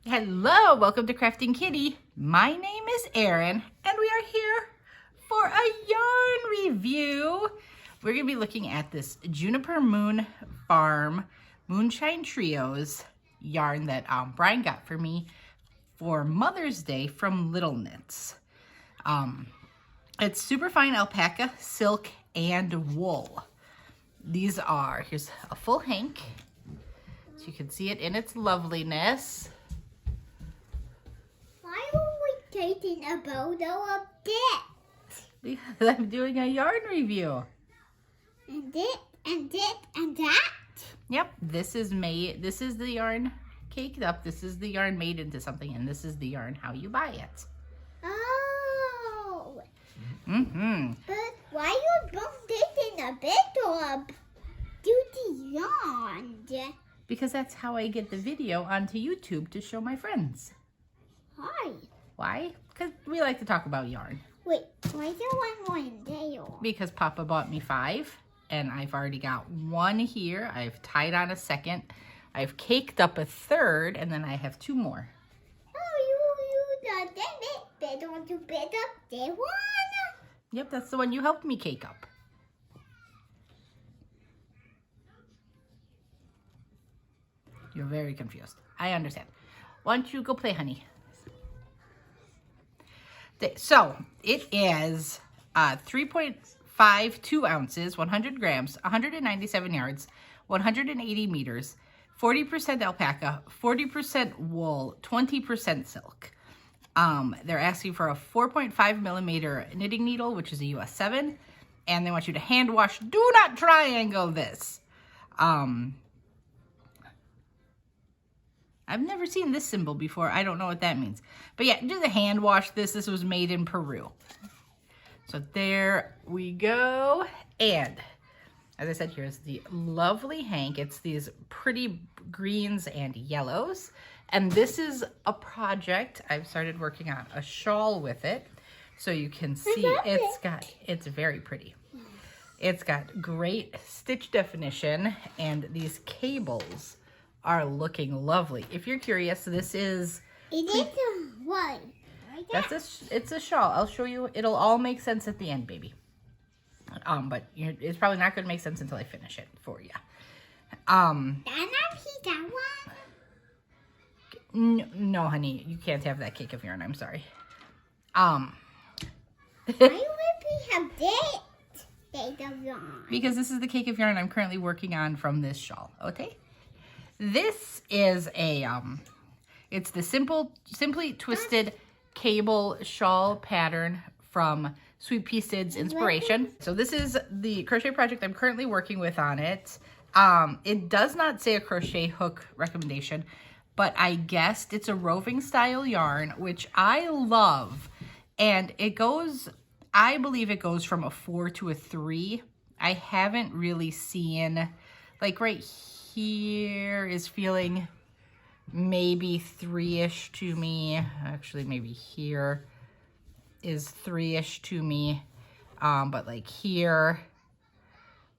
Hello, welcome to Krafting Kitty. My name is Erin, and we are here for a yarn review. We're going to be looking at this Juniper Moon Farm Moonshine Trios yarn that Brian got for me for Mother's Day from Little Knits. It's super fine alpaca, silk, and wool. These are, here's a full hank, so you can see it in its loveliness. Why are we taking a photo of this? Because I'm doing a yarn review. And this, and this, and that? Yep, this is the yarn caked up. This is the yarn made into something, and this is the yarn how you buy it. Oh. Mm-hmm. But why you both taking a photo of duty yarn? Because that's how I get the video onto YouTube to show my friends. Why? Why? Because we like to talk about yarn. Wait, why do I want there? Because Papa bought me 5, and I've already got 1 here. I've tied on a 2nd. I've caked up a 3rd, and then I have 2 more. Oh, you got them. They don't you pick up the one. Yep, that's the one you helped me cake up. You're very confused. I understand. Why don't you go play, honey? So it is 3.52 ounces, 100 grams, 197 yards, 180 meters, 40% alpaca, 40% wool, 20% silk. They're asking for a 4.5 millimeter knitting needle, which is a US 7, and they want you to hand wash. Do not triangle this. I've never seen this symbol before. I don't know what that means. But yeah, just a hand wash this. This was made in Peru. So there we go. And as I said, here's the lovely hank. It's these pretty greens and yellows. And this is a project I've started working on, a shawl with it. So you can see it's very pretty. It's got great stitch definition, and these cables are looking lovely. If you're curious, this is... It is a what? It's a shawl. I'll show you. It'll all make sense at the end, baby. But it's probably not going to make sense until I finish it for you. That one? No, honey, you can't have that cake of yarn. I'm sorry. Why would we have this cake of yarn? Because this is the cake of yarn I'm currently working on from this shawl. Okay. This is a, it's the Simply Twisted Cable Shawl pattern from Sweet Pea Sid's Inspiration. So this is the crochet project I'm currently working with on it. It does not say a crochet hook recommendation, but I guessed it's a roving style yarn, which I love. And it goes, I believe it goes from a 4 to a 3. I haven't really seen, like right here is feeling maybe 3-ish to me. Actually, maybe here is 3-ish to me. But like here,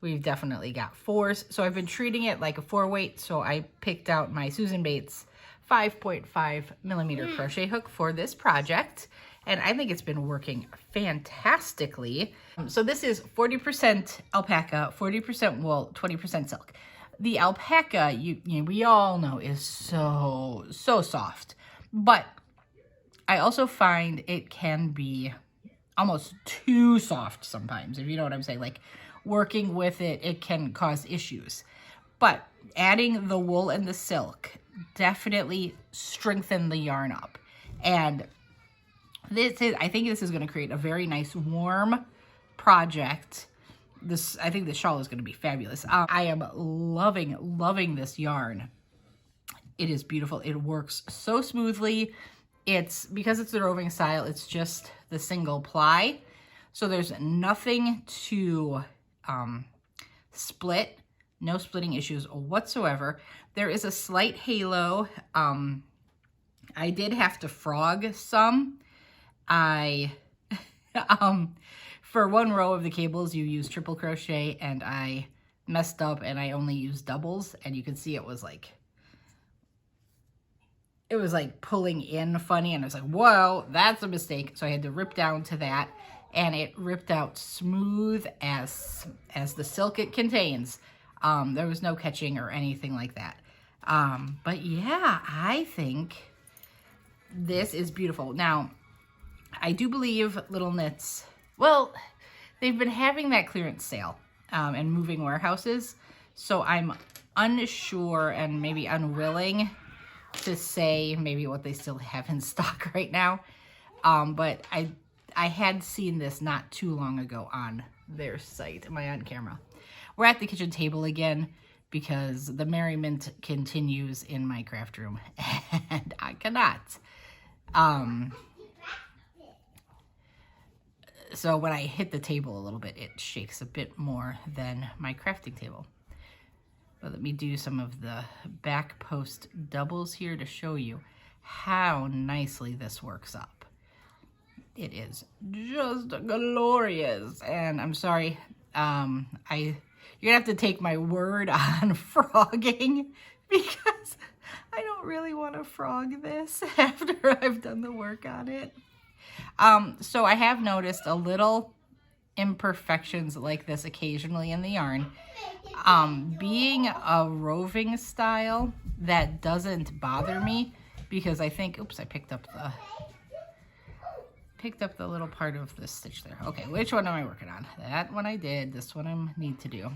we've definitely got 4s. So I've been treating it like a 4-weight. So I picked out my Susan Bates 5.5 millimeter crochet hook for this project. And I think it's been working fantastically. So this is 40% alpaca, 40% wool, 20% silk. The alpaca, we all know, is so soft. But I also find it can be almost too soft sometimes, if you know what I'm saying. Like, working with it, it can cause issues. But adding the wool and the silk definitely strengthen the yarn up. And I think this is going to create a very nice warm project. I think the shawl is going to be fabulous. I am loving this yarn. It is beautiful. It works so smoothly. Because it's the roving style, it's just the single ply. So there's nothing to split. No splitting issues whatsoever. There is a slight halo. I did have to frog some. For 1 row of the cables, you use triple crochet, and I messed up and I only used doubles, and you can see it was like it was like pulling in funny, and I was like, whoa, that's a mistake. So I had to rip down to that, and it ripped out smooth as the silk it contains. There was no catching or anything like that. But yeah, I think this is beautiful. Now, I do believe Little Knits, well, they've been having that clearance sale and moving warehouses. So I'm unsure and maybe unwilling to say maybe what they still have in stock right now. But I had seen this not too long ago on their site. Am I on camera? We're at the kitchen table again because the merriment continues in my craft room and I cannot. So when I hit the table a little bit, it shakes a bit more than my crafting table. But let me do some of the back post doubles here to show you how nicely this works up. It is just glorious. And I'm sorry, you're gonna have to take my word on frogging because I don't really want to frog this after I've done the work on it. So I have noticed a little imperfections like this occasionally in the yarn. Being a roving style, that doesn't bother me because I think, oops, I picked up the little part of the stitch there. Okay, which one am I working on? That one I did, this one I need to do.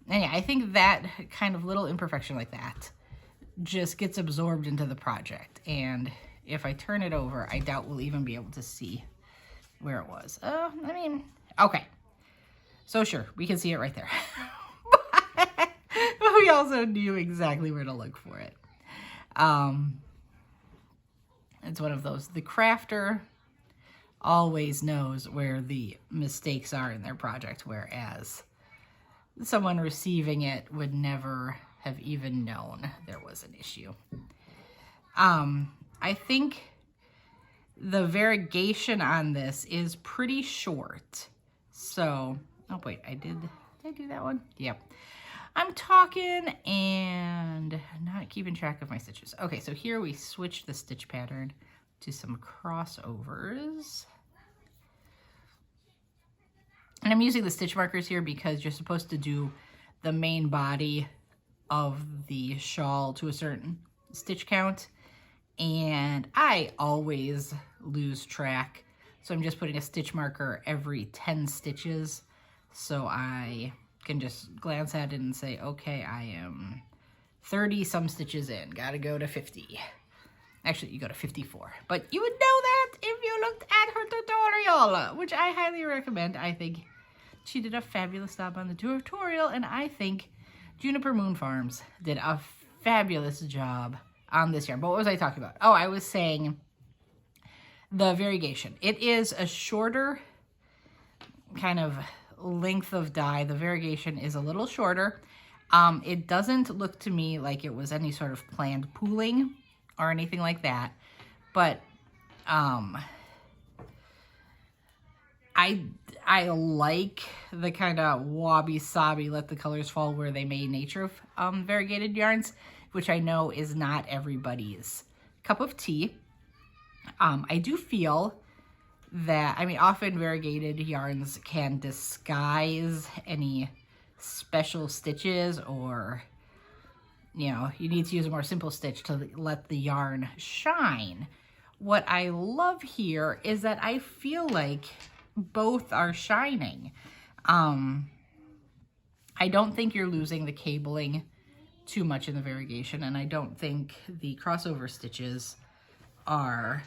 And yeah, I think that kind of little imperfection like that just gets absorbed into the project. And if I turn it over, I doubt we'll even be able to see where it was. I mean, okay. So sure, we can see it right there. But we also knew exactly where to look for it. It's one of those, the crafter always knows where the mistakes are in their project, whereas someone receiving it would never have even known there was an issue. I think the variegation on this is pretty short. So, oh wait, did I do that one? Yep. I'm talking and not keeping track of my stitches. Okay, so here we switch the stitch pattern to some crossovers. And I'm using the stitch markers here because you're supposed to do the main body of the shawl to a certain stitch count. And I always lose track. So I'm just putting a stitch marker every 10 stitches. So I can just glance at it and say, okay, I am 30 some stitches in, gotta go to 50. Actually, you go to 54. But you would know that if you looked at her tutorial, which I highly recommend. I think she did a fabulous job on the tutorial, and I think Juniper Moon Farms did a fabulous job on this yarn. But what was I talking about? Oh, I was saying the variegation. It is a shorter kind of length of dye. The variegation is a little shorter. It doesn't look to me like it was any sort of planned pooling or anything like that, but I like the kind of wabi-sabi, let the colors fall where they may nature of variegated yarns, which I know is not everybody's cup of tea. I do feel that, I mean, often variegated yarns can disguise any special stitches, or, you know, you need to use a more simple stitch to let the yarn shine. What I love here is that I feel like both are shining. I don't think you're losing the cabling too much in the variegation, and I don't think the crossover stitches are,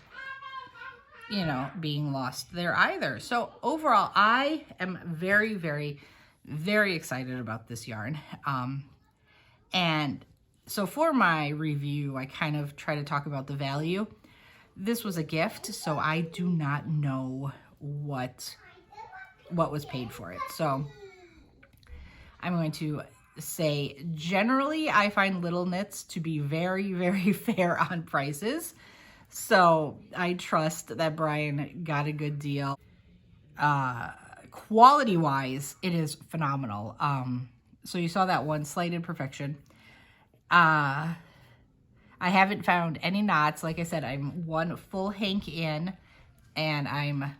you know, being lost there either. So overall, I am very, very, very excited about this yarn. And so for my review, I kind of try to talk about the value. This was a gift, so I do not know what was paid for it. So I'm going to say, generally, I find Little Knits to be very, very fair on prices. So I trust that Brian got a good deal. Quality-wise, it is phenomenal. So you saw that one slight imperfection. I haven't found any knots. Like I said, I'm one full hank in, and I'm,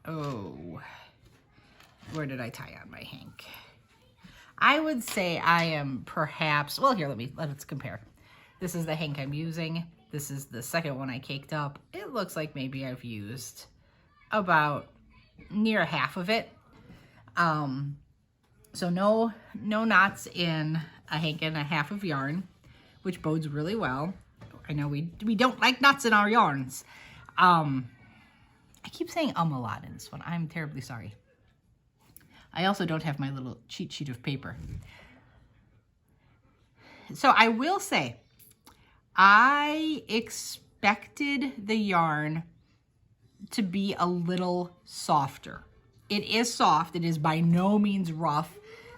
oh, where did I tie on my hank? I would say I am perhaps, well, here, let's compare. This is the hank I'm using. This is the second one I caked up. It looks like maybe I've used about near half of it. So no knots in a hank and a half of yarn, which bodes really well. I know we don't like knots in our yarns. I keep saying a lot in this one. I'm terribly sorry. I also don't have my little cheat sheet of paper. So I will say, I expected the yarn to be a little softer. It is soft. It is by no means rough.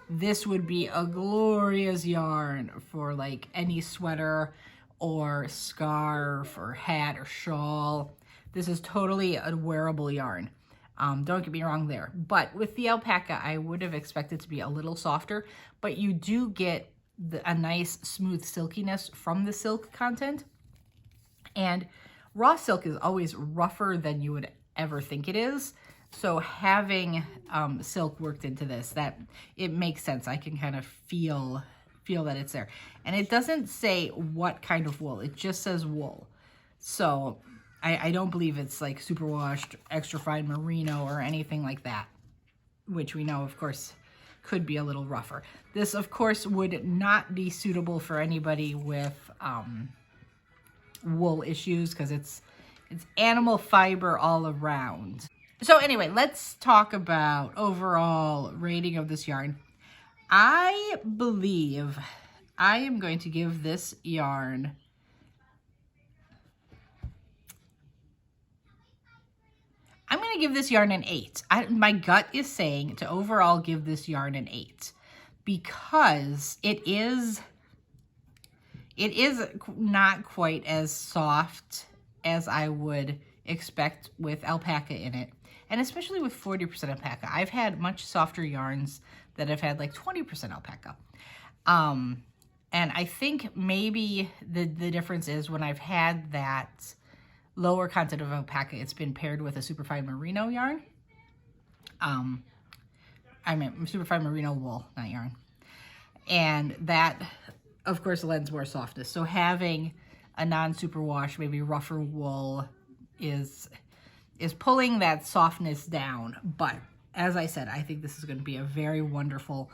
This would be a glorious yarn for like any sweater or scarf or hat or shawl. This is totally a wearable yarn. Don't get me wrong there. But with the alpaca, I would have expected to be a little softer, but you do get a nice smooth silkiness from the silk content. And raw silk is always rougher than you would ever think it is. So having silk worked into this, that it makes sense. I can kind of feel that it's there. And it doesn't say what kind of wool. It just says wool. So I don't believe it's like superwashed, extra fine merino or anything like that, which we know, of course, could be a little rougher. This, of course, would not be suitable for anybody with wool issues because it's animal fiber all around. So anyway, let's talk about overall rating of this yarn. I believe I am going to give this yarn an 8. My gut is saying to overall give this yarn an 8 because it is not quite as soft as I would expect with alpaca in it. And especially with 40% alpaca. I've had much softer yarns that have had like 20% alpaca. And I think maybe the difference is when I've had that lower content of alpaca, it's been paired with a superfine merino yarn. I meant superfine merino wool, not yarn. And that, of course, lends more softness. So having a non-superwash, maybe rougher wool is pulling that softness down. But as I said, I think this is going to be a very wonderful,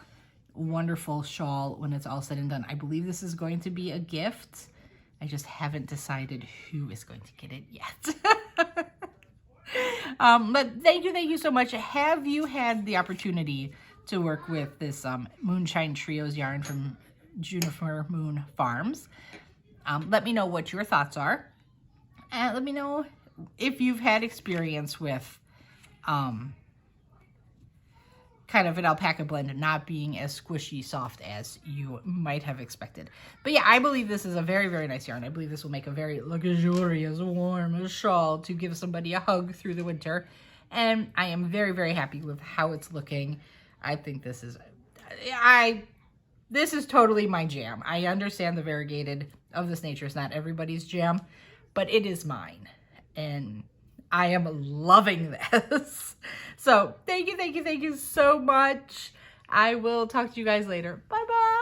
wonderful shawl when it's all said and done. I believe this is going to be a gift. I just haven't decided who is going to get it yet. But thank you so much. Have you had the opportunity to work with this Moonshine Trios yarn from Juniper Moon Farms? Let me know what your thoughts are. And let me know if you've had experience with kind of an alpaca blend not being as squishy soft as you might have expected. But yeah, I believe this is a very, very nice yarn. I believe this will make a very luxurious, warm shawl to give somebody a hug through the winter. And I am very, very happy with how it's looking. I think this is, this is totally my jam. I understand the variegated of this nature is not everybody's jam, but it is mine. And I am loving this. So thank you so much. I will talk to you guys later. Bye-bye.